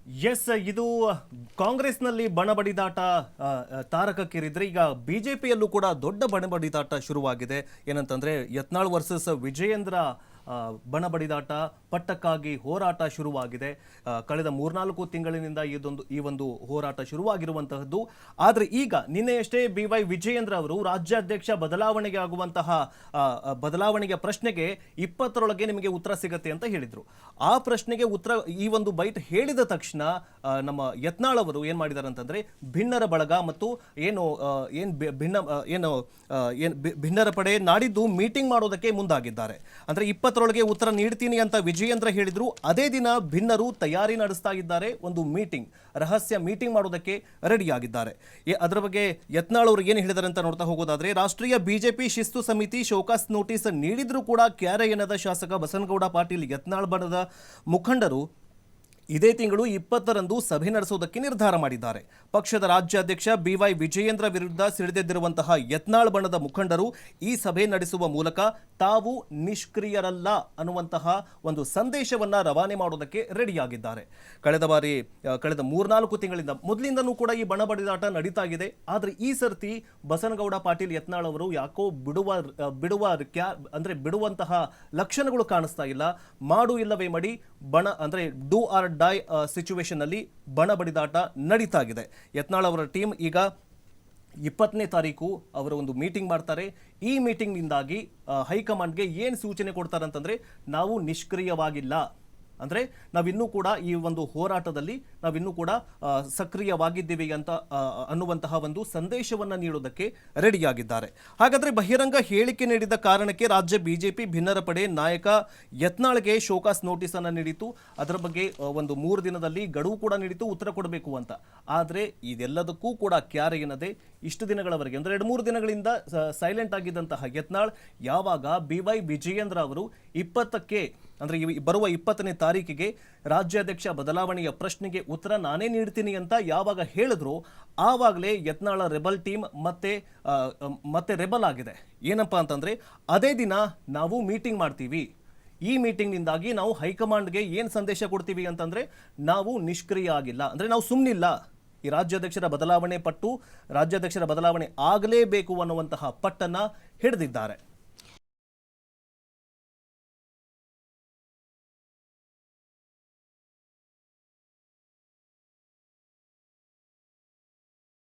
S, ಇದು ಕಾಂಗ್ರೆಸ್ನಲ್ಲಿ ಬಣಬಡಿದಾಟ ತಾರಕಕ್ಕೇರಿದ್ರೆ ಈಗ ಬಿಜೆಪಿಯಲ್ಲೂ ಕೂಡ ದೊಡ್ಡ ಬಣಬಡಿದಾಟ ಶುರುವಾಗಿದೆ. ಏನಂತಂದ್ರೆ ಯತ್ನಾಳ್ ವರ್ಸಸ್ ವಿಜಯೇಂದ್ರ ಬಣಬಡಿದಾಟ, ಪಟ್ಟಕ್ಕಾಗಿ ಹೋರಾಟ ಶುರುವಾಗಿದೆ. ಕಳೆದ 3-4 ತಿಂಗಳಿನಿಂದ ಈ ಒಂದು ಹೋರಾಟ ಶುರುವಾಗಿರುವಂತಹದ್ದು. ಆದರೆ ಈಗ ನಿನ್ನೆಯಷ್ಟೇ BY ವಿಜಯೇಂದ್ರ ಅವರು ರಾಜ್ಯಾಧ್ಯಕ್ಷ ಬದಲಾವಣೆಗೆ ಆಗುವಂತಹ ಬದಲಾವಣೆಯ ಪ್ರಶ್ನೆಗೆ 20ರೊಳಗೆ ನಿಮಗೆ ಉತ್ತರ ಸಿಗತ್ತೆ ಅಂತ ಹೇಳಿದ್ರು. ಆ ಪ್ರಶ್ನೆಗೆ ಉತ್ತರ ಈ ಒಂದು ಬೈಟ್ ಹೇಳಿದ ತಕ್ಷಣ ನಮ್ಮ ಯತ್ನಾಳ್ ಅವರು ಏನ್ ಮಾಡಿದ್ದಾರೆ ಅಂತಂದ್ರೆ ಭಿನ್ನರ ಬಳಗ ಮತ್ತು ಭಿನ್ನರ ಪಡೆ ನಾಡಿದ್ದು ಮೀಟಿಂಗ್ ಮಾಡೋದಕ್ಕೆ ಮುಂದಾಗಿದ್ದಾರೆ. ಅಂದ್ರೆ 20ರೊಳಗೆ ಉತ್ತರ ನೀಡ್ತೀನಿ ಅಂತ ವಿಜಯೇಂದ್ರ ಹೇಳಿದ್ರು. ಅದೇ ದಿನ ಭಿನ್ನರು ತಯಾರಿ ನಡೆಸ್ತಾ ಇದ್ದಾರೆ. ಒಂದು ಮೀಟಿಂಗ್, ರಹಸ್ಯ ಮೀಟಿಂಗ್ ಮಾಡೋದಕ್ಕೆ ರೆಡಿ ಆಗಿದ್ದಾರೆ. ಅದರ ಬಗ್ಗೆ ಯತ್ನಾಳ್ ಅವರು ಏನು ಹೇಳಿದ್ದಾರೆ ಅಂತ ನೋಡ್ತಾ ಹೋಗೋದಾದ್ರೆ, ರಾಷ್ಟ್ರೀಯ ಬಿಜೆಪಿ ಶಿಸ್ತು ಸಮಿತಿ ಶೋಕಾಸ್ ನೋಟಿಸ್ ನೀಡಿದ್ರೂ ಕೂಡ ಕ್ಯಾರೆ ಎನ್ನದ ಶಾಸಕ ಬಸನಗೌಡ ಪಾಟೀಲ್ ಯತ್ನಾಳ್ ಬಣದ ಮುಖಂಡರು ಇದೇ ತಿಂಗಳು 20ರಂದು ಸಭೆ ನಡೆಸುವುದಕ್ಕೆ ನಿರ್ಧಾರ ಮಾಡಿದ್ದಾರೆ. ಪಕ್ಷದ ರಾಜ್ಯಾಧ್ಯಕ್ಷ BY ವಿಜಯೇಂದ್ರ ವಿರುದ್ಧ ಸಿಡಿದೆದ್ದಿರುವಂತಹ ಯತ್ನಾಳ್ ಬಣದ ಮುಖಂಡರು ಈ ಸಭೆ ನಡೆಸುವ ಮೂಲಕ ತಾವು ನಿಷ್ಕ್ರಿಯರಲ್ಲ ಅನ್ನುವಂತಹ ಒಂದು ಸಂದೇಶವನ್ನ ರವಾನೆ ಮಾಡೋದಕ್ಕೆ ರೆಡಿಯಾಗಿದ್ದಾರೆ. ಕಳೆದ 3-4 ತಿಂಗಳಿಂದ ಮೊದಲಿಂದನೂ ಕೂಡ ಈ ಬಣ ಬಡಿದಾಟ ನಡೀತಾ ಇದೆ. ಆದರೆ ಈ ಸರ್ತಿ ಬಸನಗೌಡ ಪಾಟೀಲ್ ಯತ್ನಾಳ್ ಅವರು ಯಾಕೋ ಬಿಡುವಂತಹ ಲಕ್ಷಣಗಳು ಕಾಣಿಸ್ತಾ ಇಲ್ಲ. ಮಾಡು ಇಲ್ಲವೇ ಮಡಿ ಬಣ ಅಂದ್ರೆ ಡೂ ಆರ್ ಡೈ ಸಿಚುವೇಶನ್ ಅಲ್ಲಿ ಬಣ ಬಡಿದಾಟ ನಡೀತಾ ಇದೆ. ಯತ್ನಾಳ್ ಅವರ ಟೀಮ್ ಈಗ 20ನೇ ತಾರೀಕು ಅವರ ಒಂದು ಮೀಟಿಂಗ್ ಮಾಡ್ತಾರೆ. ಈ ಮೀಟಿಂಗ್ನಿಂದಾಗಿ ಹೈಕಮಾಂಡ್ಗೆ ಏನು ಸೂಚನೆ ಕೊಡ್ತಾರೆ ಅಂತಂದ್ರೆ, ನಾವು ನಿಷ್ಕ್ರಿಯವಾಗಿಲ್ಲ, ಅಂದರೆ ನಾವಿನ್ನೂ ಕೂಡ ಈ ಒಂದು ಹೋರಾಟದಲ್ಲಿ ನಾವಿನ್ನೂ ಕೂಡ ಸಕ್ರಿಯವಾಗಿದ್ದೀವಿ ಅಂತ ಅನ್ನುವಂತಹ ಒಂದು ಸಂದೇಶವನ್ನು ನೀಡೋದಕ್ಕೆ ರೆಡಿಯಾಗಿದ್ದಾರೆ. ಹಾಗಾದರೆ ಬಹಿರಂಗ ಹೇಳಿಕೆ ನೀಡಿದ ಕಾರಣಕ್ಕೆ ರಾಜ್ಯ ಬಿಜೆಪಿ ಭಿನ್ನರ ಪಡೆ ನಾಯಕ ಯತ್ನಾಳ್ಗೆ ಶೋಕಾಸ್ ನೋಟಿಸ್ ಅನ್ನು ನೀಡಿತು. ಅದರ ಬಗ್ಗೆ ಒಂದು 3 ದಿನದಲ್ಲಿ ಗಡುವು ಕೂಡ ನೀಡಿತು ಉತ್ತರ ಕೊಡಬೇಕು ಅಂತ. ಆದರೆ ಇದೆಲ್ಲದಕ್ಕೂ ಕೂಡ ಕ್ಯಾರೆ ಎನ್ನದೆ ಇಷ್ಟು ದಿನಗಳವರೆಗೆ ಅಂದರೆ 2-3 ದಿನಗಳಿಂದ ಸೈಲೆಂಟ್ ಆಗಿದ್ದಂತಹ ಯತ್ನಾಳ್ ಯಾವಾಗ BY ವಿಜಯೇಂದ್ರ ಅವರು 20ಕ್ಕೆ ಅಂದರೆ ಬರುವ 20ನೇ ತಾರೀಕಿಗೆ ರಾಜ್ಯಾಧ್ಯಕ್ಷ ಬದಲಾವಣೆಯ ಪ್ರಶ್ನೆಗೆ ಉತ್ತರ ನಾನೇ ನೀಡ್ತೀನಿ ಅಂತ ಯಾವಾಗ ಹೇಳಿದ್ರು, ಆವಾಗಲೇ ಯತ್ನಾಳ ರೆಬಲ್ ಟೀಮ್ ಮತ್ತೆ ರೆಬಲ್ ಆಗಿದೆ. ಏನಪ್ಪಾ ಅಂತಂದ್ರೆ, ಅದೇ ದಿನ ನಾವು ಮೀಟಿಂಗ್ ಮಾಡ್ತೀವಿ, ಈ ಮೀಟಿಂಗ್ನಿಂದಾಗಿ ನಾವು ಹೈಕಮಾಂಡ್ಗೆ ಏನು ಸಂದೇಶ ಕೊಡ್ತೀವಿ ಅಂತಂದ್ರೆ, ನಾವು ನಿಷ್ಕ್ರಿಯ ಆಗಿಲ್ಲ, ಅಂದ್ರೆ ನಾವು ಸುಮ್ಮನಿಲ್ಲ, ಈ ರಾಜ್ಯಾಧ್ಯಕ್ಷರ ಬದಲಾವಣೆ ಆಗಲೇಬೇಕು ಅನ್ನುವಂತಹ ಪಟ್ಟನ್ನ ಹಿಡಿದಿದ್ದಾರೆ.